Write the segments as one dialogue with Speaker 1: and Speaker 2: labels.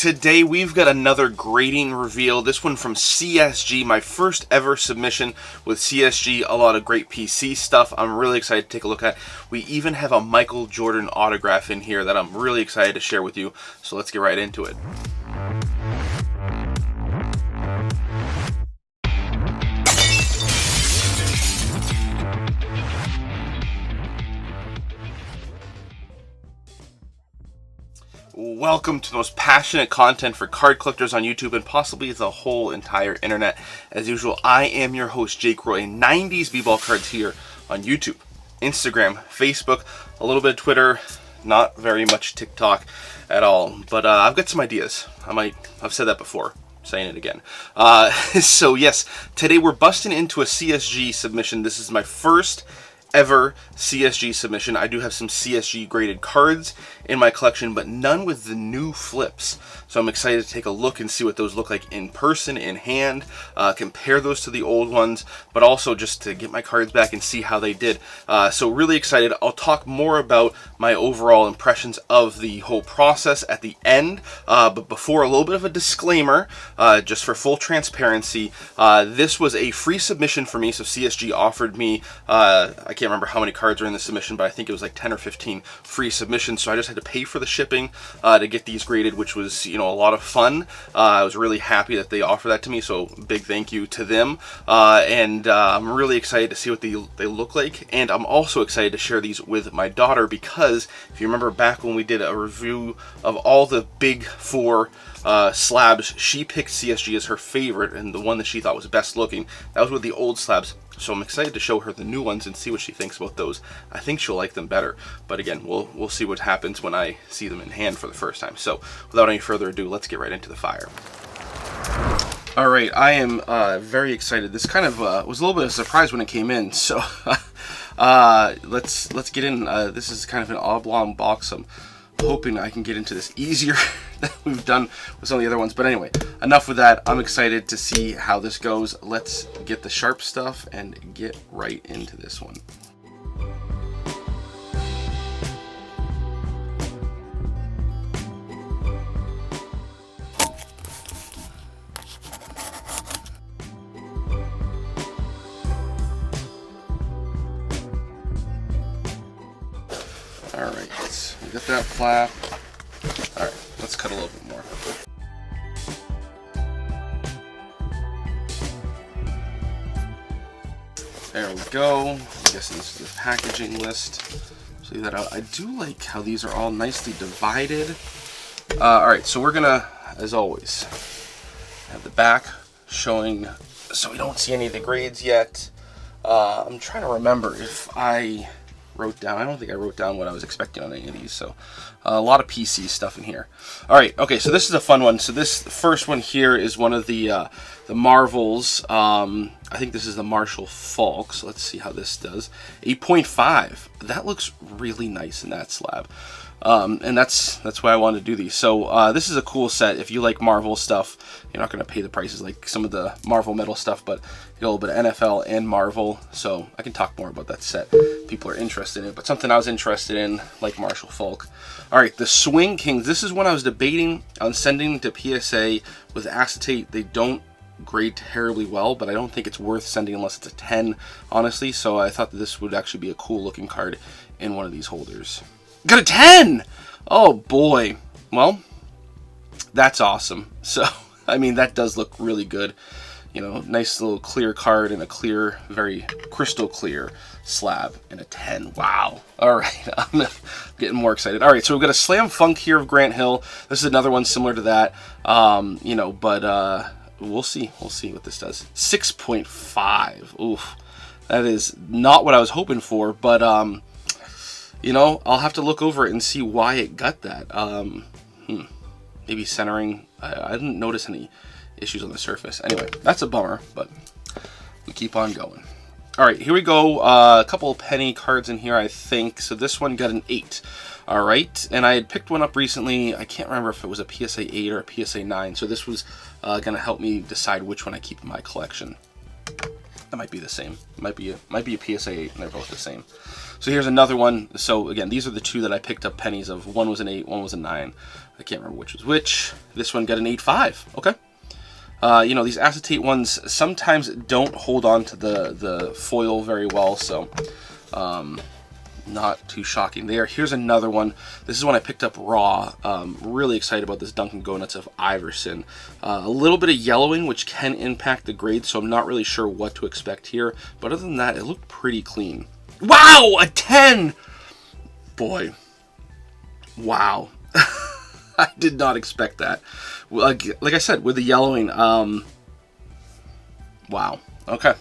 Speaker 1: Today we've got another grading reveal, this one from CSG, my first ever submission with CSG, a lot of great PC stuff I'm really excited to take a look at. We even have a Michael Jordan autograph in here that I'm really excited to share with you, so let's get right into it. Welcome to the most passionate content for card collectors on YouTube and possibly the whole entire internet. As usual, I am your host, Jake Roy, 90s B-Ball Cards here on YouTube, Instagram, Facebook, a little bit of Twitter, not very much TikTok at all. But I've got some ideas. I've said that before, saying it again. So yes, today we're busting into a CSG submission. This is my first ever CSG submission. I do have some CSG graded cards in my collection, but none with the new flips. So I'm excited to take a look and see what those look like in person, in hand, compare those to the old ones, but also just to get my cards back and see how they did. So really excited. I'll talk more about my overall impressions of the whole process at the end, but before, a little bit of a disclaimer, just for full transparency. This was a free submission for me, so CSG offered me, I can't remember how many cards are in the submission, but I think it was like 10 or 15 free submissions, so I just had to pay for the shipping to get these graded, which was, you know, a lot of fun. I was really happy that they offered that to me, so big thank you to them. And I'm really excited to see what they look like, and I'm also excited to share these with my daughter, because if you remember back when we did a review of all the big four slabs, she picked CSG as her favorite and the one that she thought was best looking. That was with the old slabs. So I'm excited to show her the new ones and see what she thinks about those. I think she'll like them better. But again, we'll see what happens when I see them in hand for the first time. So without any further ado, let's get right into the fire. All right, I am very excited. This kind of was a little bit of a surprise when it came in. So let's get in. This is kind of an oblong box. I'm hoping I can get into this easier than we've done with some of the other ones. But anyway, enough with that. I'm excited to see how this goes. Let's get the sharp stuff and get right into this one. All right, we got that flap. All right, let's cut a little bit more. There we go. I'm guessing this is the packaging list. So leave that out. I do like how these are all nicely divided. All right, so we're gonna, as always, have the back showing, so we don't see any of the grades yet. I'm trying to remember if I wrote down. I don't think I wrote down what I was expecting on any of these, so a lot of PC stuff in here. All right, okay, so this is a fun one. So this first one here is one of the Marvels. I think this is the Marshall Falk, so let's see how this does. 8.5. That looks really nice in that slab. And that's why I wanted to do these. So this is a cool set. If you like Marvel stuff, you're not going to pay the prices like some of the Marvel metal stuff, but you get a little bit of NFL and Marvel, so I can talk more about that set. People are interested in it, but something I was interested in, like Marshall Falk. All right, the Swing Kings. This is one I was debating on sending to PSA with acetate. They don't grade terribly well, but I don't think it's worth sending unless it's a 10, honestly. So I thought that this would actually be a cool looking card in one of these holders. Got a 10! Oh boy. Well, that's awesome. So, I mean, that does look really good. You know, nice little clear card and a clear, very crystal clear slab and a 10. Wow. All right, I'm getting more excited. All right, so we've got a Slam Funk here of Grant Hill. This is another one similar to that. You know, but we'll see. We'll see what this does. 6.5. Oof. That is not what I was hoping for, but you know, I'll have to look over it and see why it got that. Maybe centering. I didn't notice any issues on the surface. Anyway, that's a bummer, but we keep on going. All right, here we go. A couple of penny cards in here, I think. So this one got an 8. All right, and I had picked one up recently. I can't remember if it was a PSA 8 or a PSA 9. So this was going to help me decide which one I keep in my collection. That might be the same. Might be a PSA 8, and they're both the same. So here's another one. So again, these are the two that I picked up pennies of. One was an 8, one was a 9. I can't remember which was which. This one got an 8.5. Okay. You know, these acetate ones sometimes don't hold on to the foil very well, so not too shocking there. Here's another one. This is one I picked up raw. Really excited about this Dunkin' Go Nuts of Iverson. A little bit of yellowing, which can impact the grade, so I'm not really sure what to expect here. But other than that, it looked pretty clean. Wow, a 10! Boy. Wow. I did not expect that. Like I said, with the yellowing, wow. Okay.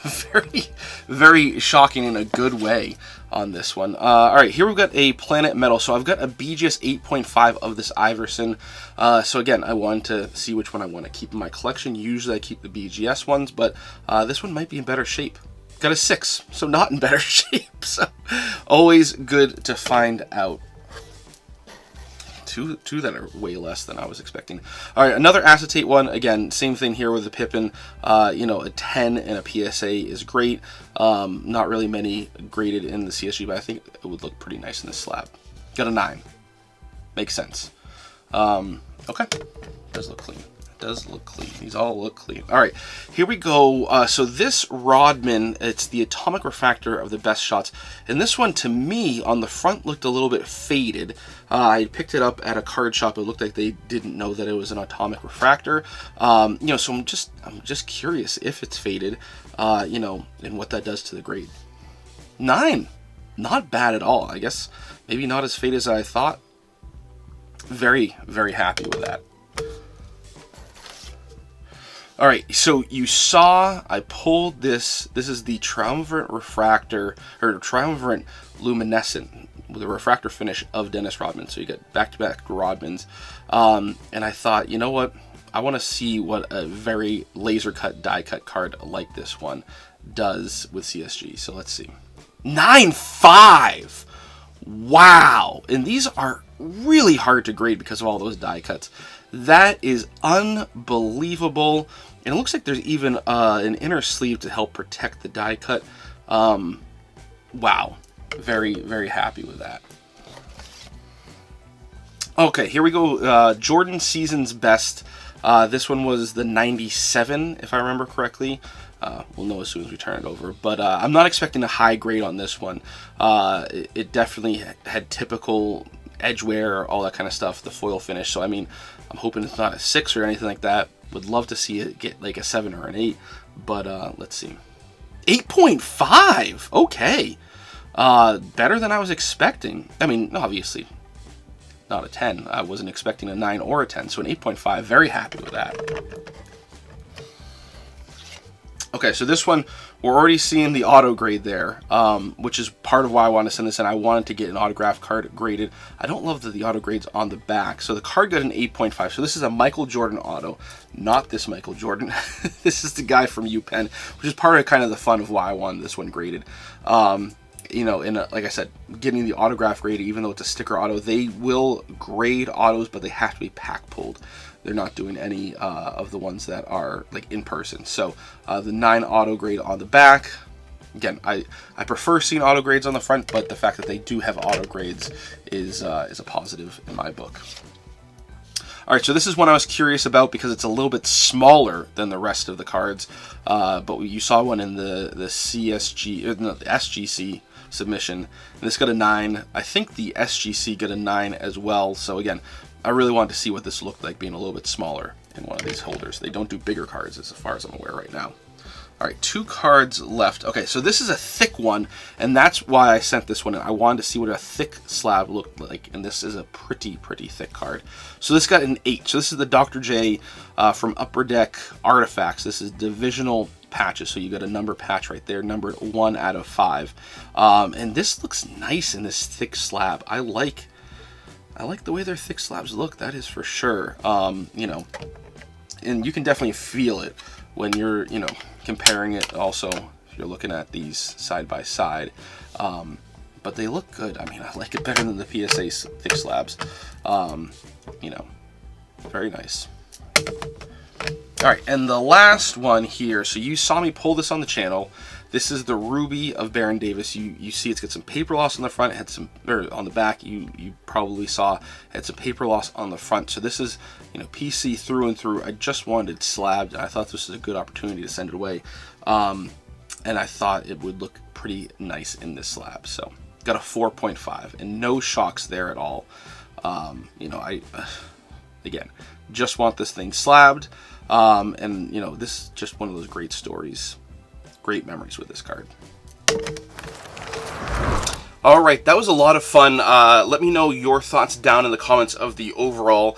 Speaker 1: Very, very shocking in a good way on this one. All right, here we've got a Planet Metal. So I've got a BGS 8.5 of this Iverson. So again, I wanted to see which one I want to keep in my collection. Usually I keep the BGS ones, but this one might be in better shape. Got a 6, so not in better shape. So always good to find out. Two that are way less than I was expecting. All right, another acetate one. Again, same thing here with the Pippin. You know, a 10 and a PSA is great. Not really many graded in the CSG, but I think it would look pretty nice in this slab. Got a 9. Makes sense. Okay, does look clean. Does look clean. These all look clean. All right, here we go. So this Rodman, it's the atomic refractor of the best shots. And this one, to me, on the front looked a little bit faded. I picked it up at a card shop. It looked like they didn't know that it was an atomic refractor. You know, so I'm just curious if it's faded. You know, and what that does to the grade. 9, not bad at all. I guess maybe not as faded as I thought. Very, very happy with that. All right, so you saw I pulled this. This is the Triumvirate Refractor, or Triumvirate Luminescent, with a refractor finish of Dennis Rodman. So you get back-to-back Rodmans. And I thought, you know what? I want to see what a very laser-cut, die-cut card like this one does with CSG. So let's see. 9.5! Wow! And these are really hard to grade because of all those die cuts. That is unbelievable. And it looks like there's even an inner sleeve to help protect the die cut. Wow. Very, very happy with that. Okay, here we go. Jordan Season's Best. This one was the 97, if I remember correctly. We'll know as soon as we turn it over. But I'm not expecting a high grade on this one. It definitely had typical edge wear, all that kind of stuff, the foil finish. So, I mean, I'm hoping it's not a 6 or anything like that. Would love to see it get like a 7 or an 8. But let's see. 8.5! Okay. Better than I was expecting. I mean, obviously, not a 10. I wasn't expecting a 9 or a 10. So an 8.5. Very happy with that. Okay, so this one, we're already seeing the auto grade there, which is part of why I wanted to send this in. I wanted to get an autograph card graded. I don't love that the auto grade's on the back. So the card got an 8.5. So this is a Michael Jordan auto, not this Michael Jordan. This is the guy from UPenn, which is part of kind of the fun of why I wanted this one graded. You know, like I said, getting the autograph grade, even though it's a sticker auto, they will grade autos, but they have to be pack pulled. They're not doing any of the ones that are like in person. So the 9 auto grade on the back. Again, I prefer seeing auto grades on the front, but the fact that they do have auto grades is a positive in my book. All right, so this is one I was curious about because it's a little bit smaller than the rest of the cards. But you saw one in the CSG, or no, the SGC submission. And this got a 9. I think the SGC got a 9 as well. So again, I really wanted to see what this looked like being a little bit smaller in one of these holders. They don't do bigger cards as far as I'm aware right now. All right, 2 cards left. Okay, so this is a thick one, and that's why I sent this one in. I wanted to see what a thick slab looked like, and this is a pretty thick card. So this got an 8. So this is the Dr. J from Upper Deck Artifacts. This is divisional patches, so you got a number patch right there, numbered 1 out of 5. And this looks nice in this thick slab. I like the way their thick slabs look, that is for sure. You know, and you can definitely feel it when you're, you know, comparing it also if you're looking at these side by side. But they look good. I mean, I like it better than the PSA thick slabs. You know, very nice. All right, and the last one here. So you saw me pull this on the channel. This is the Ruby of Baron Davis. You see it's got some paper loss on the front, it had some, or on the back, you probably saw had some paper loss on the front. So this is, you know, PC through and through. I just wanted it slabbed, and I thought this was a good opportunity to send it away. And I thought it would look pretty nice in this slab. So got a 4.5 and no shocks there at all. You know, again, just want this thing slabbed. And you know, this is just one of those great stories. Great memories with this card. All right, that was a lot of fun. Let me know your thoughts down in the comments of the overall,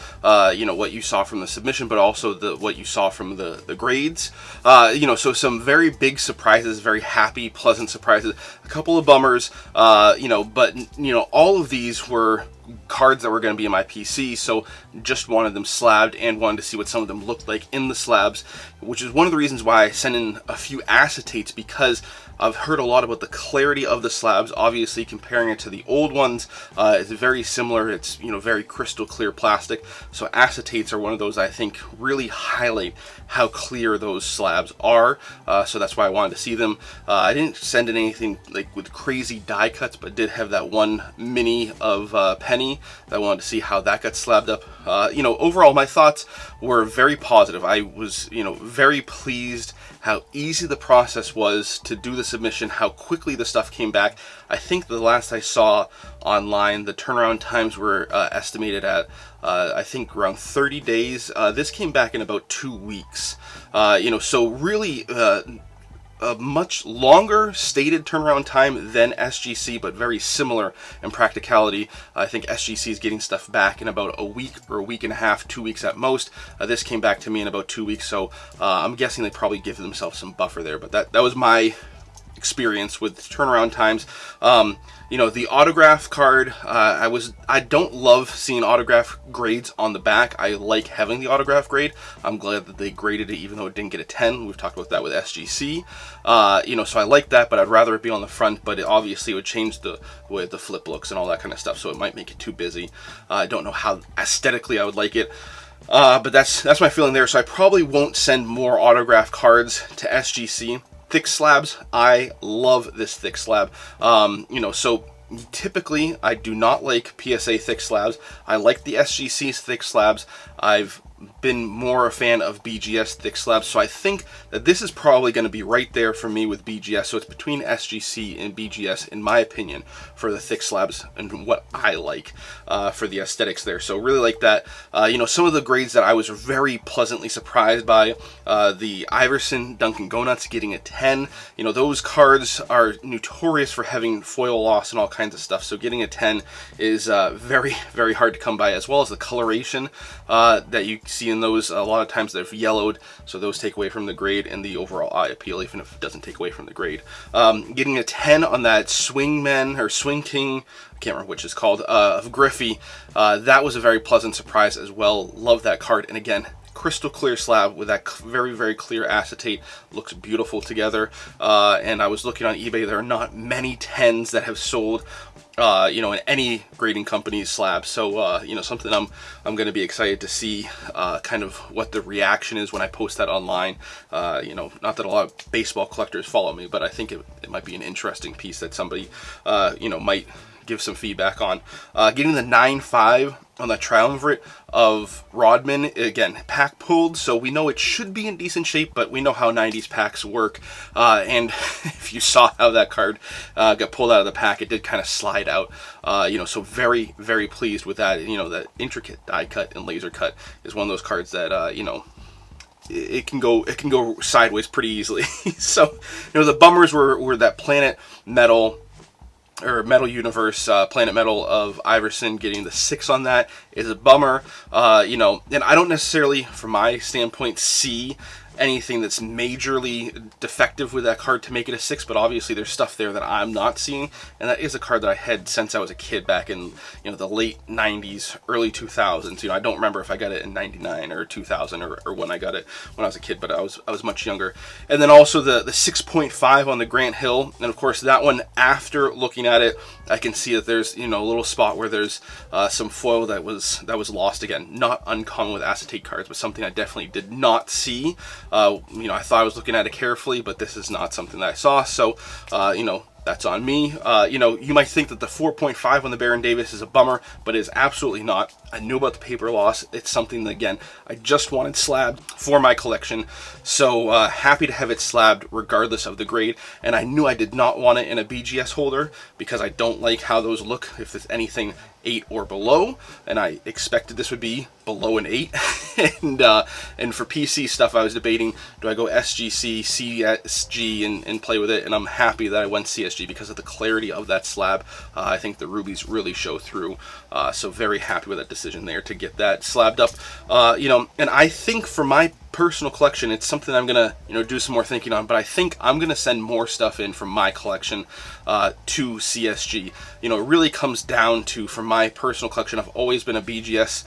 Speaker 1: you know, what you saw from the submission, but also what you saw from the grades. You know, so some very big surprises, very happy, pleasant surprises. A couple of bummers, you know, but you know, all of these were cards that were going to be in my PC, so just wanted them slabbed and wanted to see what some of them looked like in the slabs, which is one of the reasons why I sent in a few acetates, because I've heard a lot about the clarity of the slabs. Obviously, comparing it to the old ones, it's very similar. It's, you know, very crystal clear plastic. So acetates are one of those I think really highlight how clear those slabs are. So that's why I wanted to see them. I didn't send in anything like with crazy die cuts, but did have that one mini of Penny that I wanted to see how that got slabbed up. You know, overall, my thoughts were very positive. I was, you know, very pleased how easy the process was to do the submission, how quickly the stuff came back. I think the last I saw online, the turnaround times were estimated at, I think, around 30 days. This came back in about 2 weeks. You know, so really a much longer stated turnaround time than SGC, but very similar in practicality. I think SGC is getting stuff back in about a week or a week and a half, 2 weeks at most. This came back to me in about 2 weeks, so I'm guessing they probably give themselves some buffer there, but that was my experience with turnaround times. You know, the autograph card, I don't love seeing autograph grades on the back. I like having the autograph grade. I'm glad that they graded it even though it didn't get a 10. We've talked about that with SGC. You know, so I like that, but I'd rather it be on the front, but it obviously would change the way the flip looks and all that kind of stuff, so it might make it too busy. I don't know how aesthetically I would like it. But that's my feeling there, so I probably won't send more autograph cards to SGC. Thick slabs, I love this thick slab. You know, so typically I do not like PSA thick slabs. I like the SGC's thick slabs. I've been more a fan of BGS thick slabs, so I think that this is probably going to be right there for me with BGS. So it's between SGC and BGS, in my opinion, for the thick slabs and what I like for the aesthetics there. So really like that. You know, some of the grades that I was very pleasantly surprised by, the Iverson Dunkin' Donuts getting a 10. You know, those cards are notorious for having foil loss and all kinds of stuff, so getting a 10 is very, very hard to come by, as well as the coloration that you see in those. A lot of times they've yellowed, so those take away from the grade and the overall eye appeal, even if it doesn't take away from the grade. Getting a 10 on that Swingman or Swing King, I can't remember which it's called, of Griffey, that was a very pleasant surprise as well. Love that card, and again, crystal clear slab with that very, very clear acetate. Looks beautiful together. And I was looking on eBay, there are not many 10s that have sold you know, in any grading company's slab. So you know, something I'm going to be excited to see kind of what the reaction is when I post that online. You know, not that a lot of baseball collectors follow me, but I think it might be an interesting piece that somebody you know, might give some feedback on. Getting the 9.5 on the triumvirate of Rodman, again, pack pulled, so we know it should be in decent shape, but we know how 90s packs work, and if you saw how that card got pulled out of the pack, it did kind of slide out. You know, so very, very pleased with that. You know, that intricate die cut and laser cut is one of those cards that you know, it can go sideways pretty easily. So, you know, the bummers were that Planet Metal, or Metal Universe, Planet Metal of Iverson. Getting the 6 on that is a bummer. You know, and I don't necessarily, from my standpoint, see anything that's majorly defective with that card to make it a 6, but obviously there's stuff there that I'm not seeing, and that is a card that I had since I was a kid back in, you know, the late 90s, early 2000s. You know, I don't remember if I got it in 99 or 2000 or when I got it when I was a kid, but I was much younger. And then also the 6.5 on the Grant Hill, and of course that one, after looking at it, I can see that there's, you know, a little spot where there's some foil that was lost again. Not uncommon with acetate cards, but something I definitely did not see. You know, I thought I was looking at it carefully, but this is not something that I saw. So, you know, that's on me. You know, you might think that the 4.5 on the Baron Davis is a bummer, but it is absolutely not. I knew about the paper loss. It's something that, again, I just wanted slabbed for my collection. So happy to have it slabbed regardless of the grade. And I knew I did not want it in a BGS holder because I don't like how those look if there's anything 8 or below, and I expected this would be below an 8. and for PC stuff, I was debating, do I go SGC, CSG, and play with it, and I'm happy that I went CSG because of the clarity of that slab. I think the rubies really show through, so very happy with that decision there to get that slabbed up. You know, and I think for my personal collection, it's something I'm gonna, you know, do some more thinking on, but I think I'm gonna send more stuff in from my collection to CSG. You know, it really comes down to, for my personal collection, I've always been a BGS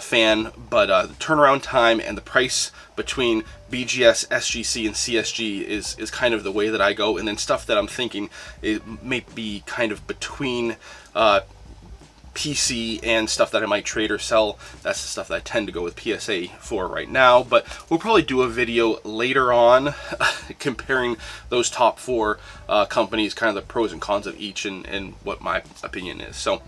Speaker 1: fan, but the turnaround time and the price between BGS, SGC, and CSG is kind of the way that I go. And then stuff that I'm thinking it may be kind of between PC and stuff that I might trade or sell. That's the stuff that I tend to go with PSA for right now, but we'll probably do a video later on comparing those top 4 companies, kind of the pros and cons of each, and what my opinion is. So,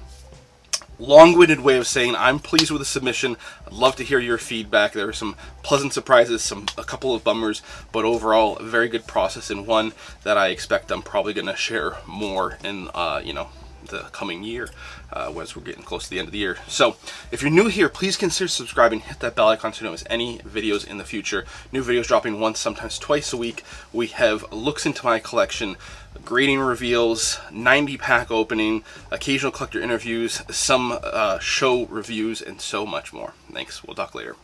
Speaker 1: long-winded way of saying I'm pleased with the submission. I'd love to hear your feedback. There were some pleasant surprises, a couple of bummers, but overall a very good process, and one that I expect I'm probably going to share more in you know, the coming year as we're getting close to the end of the year. So if you're new here, please consider subscribing, hit that bell icon so you don't miss any videos in the future. New videos dropping once, sometimes twice a week. We have looks into my collection, grading reveals, 90 pack opening, occasional collector interviews, some show reviews, and so much more. Thanks. We'll talk later.